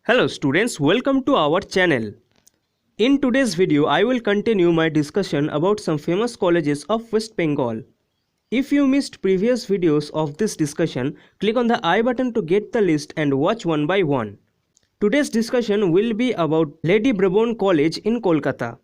Hello students, welcome to our channel. In today's video, I will continue my discussion about some famous colleges of West Bengal. If you missed previous videos of this discussion, click on the I button to get the list and watch one by one. Today's discussion will be about Lady Brabourne College in Kolkata.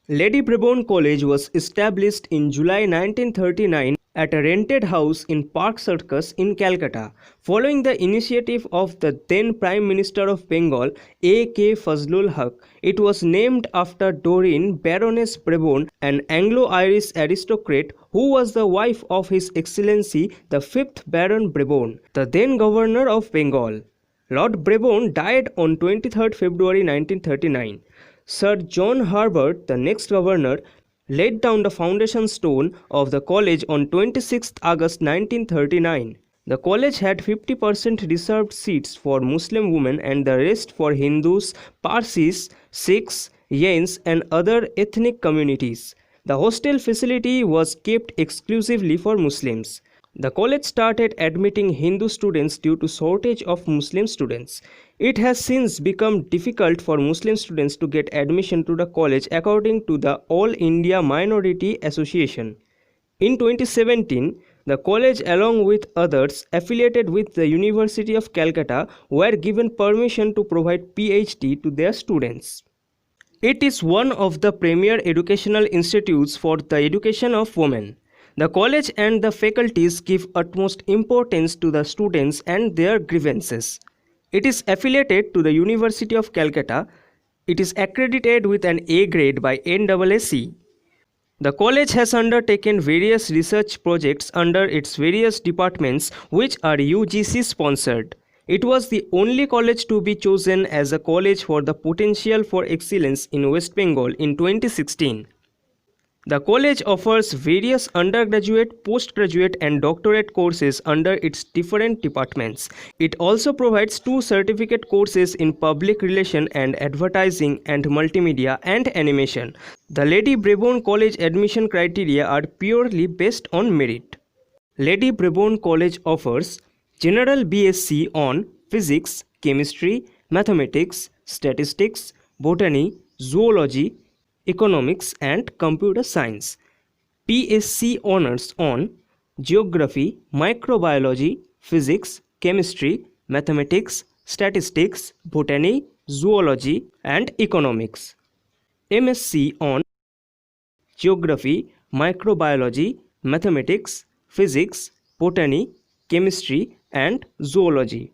Lady Brabourne College was established in July 1939 at a rented house in Park Circus in Calcutta, following the initiative of the then Prime Minister of Bengal, A.K. Fazlul Huq. It was named after Doreen Baroness Brabourne, an Anglo-Irish aristocrat who was the wife of His Excellency the 5th Baron Brabourne, the then Governor of Bengal. Lord Brabourne died on 23rd February 1939. Sir John Herbert, the next governor, laid down the foundation stone of the college on 26 August 1939. The college had 50% reserved seats for Muslim women and the rest for Hindus, Parsis, Sikhs, Jains and other ethnic communities. The hostel facility was kept exclusively for Muslims. The college started admitting Hindu students due to shortage of Muslim students. It has since become difficult for Muslim students to get admission to the college according to the All India Minority Association. In 2017, the college along with others affiliated with the University of Calcutta were given permission to provide PhD to their students. It is one of the premier educational institutes for the education of women. The college and the faculties give utmost importance to the students and their grievances. It is affiliated to the University of Calcutta. It is accredited with an A grade by NAAC. The college has undertaken various research projects under its various departments which are UGC sponsored. It was the only college to be chosen as a college for the potential for excellence in West Bengal in 2016. The college offers various undergraduate, postgraduate and doctorate courses under its different departments. It also provides 2 certificate courses in public relation and advertising and multimedia and animation. The Lady Brabourne College admission criteria are purely based on merit. Lady Brabourne College offers General BSc on Physics, Chemistry, Mathematics, Statistics, Botany, Zoology, Economics and Computer Science, PSc Honours on Geography, Microbiology, Physics, Chemistry, Mathematics, Statistics, Botany, Zoology and Economics, MSc on Geography, Microbiology, Mathematics, Physics, Botany, Chemistry and Zoology,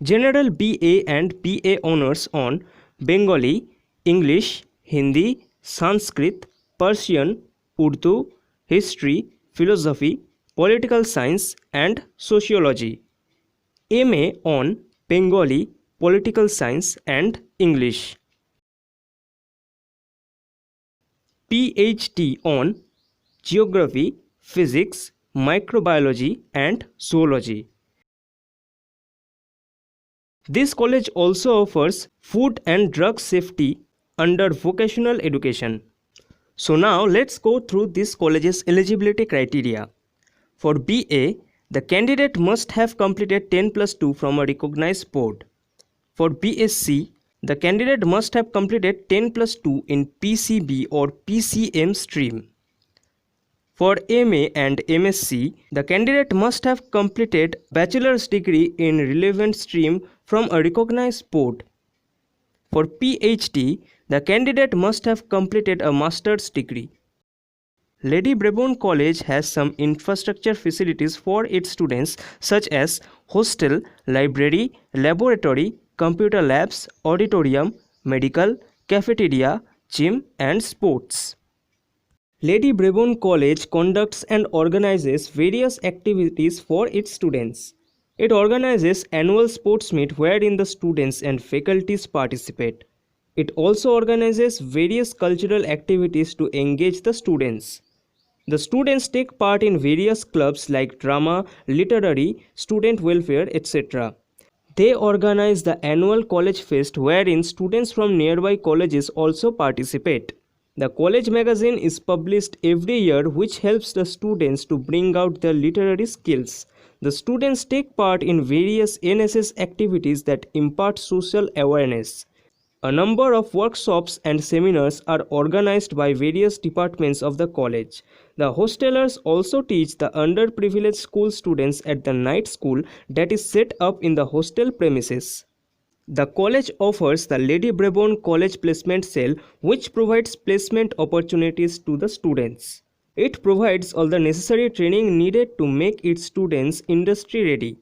General BA and BA Honours on Bengali, English, Hindi, Sanskrit, Persian, Urdu, History, Philosophy, Political Science and Sociology, MA on Bengali, Political Science and English, PhD on Geography, Physics, Microbiology and Zoology. This college also offers food and drug safety under vocational education. So now let's go through this college's eligibility criteria. For BA, the candidate must have completed 10+2 from a recognized board. For BSc, the candidate must have completed 10+2 in PCB or PCM stream. For MA and MSc, the candidate must have completed bachelor's degree in relevant stream from a recognized board. For PhD, the candidate must have completed a master's degree. Lady Brabourne College has some infrastructure facilities for its students such as hostel, library, laboratory, computer labs, auditorium, medical, cafeteria, gym and sports. Lady Brabourne College conducts and organizes various activities for its students. It organizes annual sports meet wherein the students and faculties participate. It also organizes various cultural activities to engage the students. The students take part in various clubs like drama, literary, student welfare, etc. They organize the annual college fest wherein students from nearby colleges also participate. The college magazine is published every year which helps the students to bring out their literary skills. The students take part in various NSS activities that impart social awareness. A number of workshops and seminars are organized by various departments of the college. The hostelers also teach the underprivileged school students at the night school that is set up in the hostel premises. The college offers the Lady Brabourne College Placement Cell, which provides placement opportunities to the students. It provides all the necessary training needed to make its students industry ready.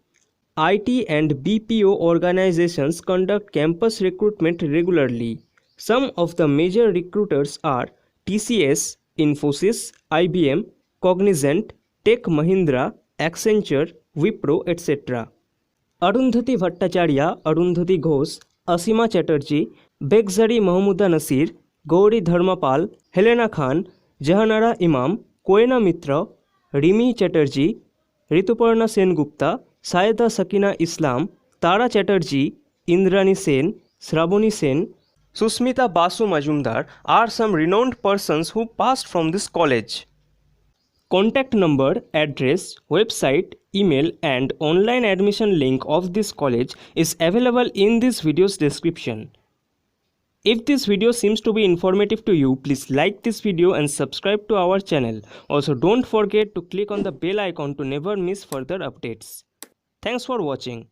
IT and BPO organizations conduct campus recruitment regularly. Some of the major recruiters are TCS, Infosys, IBM, Cognizant, Tech Mahindra, Accenture, Wipro, etc. Arundhati Bhattacharya, Arundhati Ghosh, Asima Chatterjee, Begzari Mahmuda Nasir, Gauri Dharmapal, Helena Khan, Jahanara Imam, Koena Mitra, Rimi Chatterjee, Rituparna Sengupta, Sayeda Sakina Islam, Tara Chatterjee, Indrani Sen, Shravani Sen, Susmita Basu Majumdar are some renowned persons who passed from this college. Contact number, address, website, email and online admission link of this college is available in this video's description. If this video seems to be informative to you, please like this video and subscribe to our channel. Also don't forget to click on the bell icon to never miss further updates. Thanks for watching.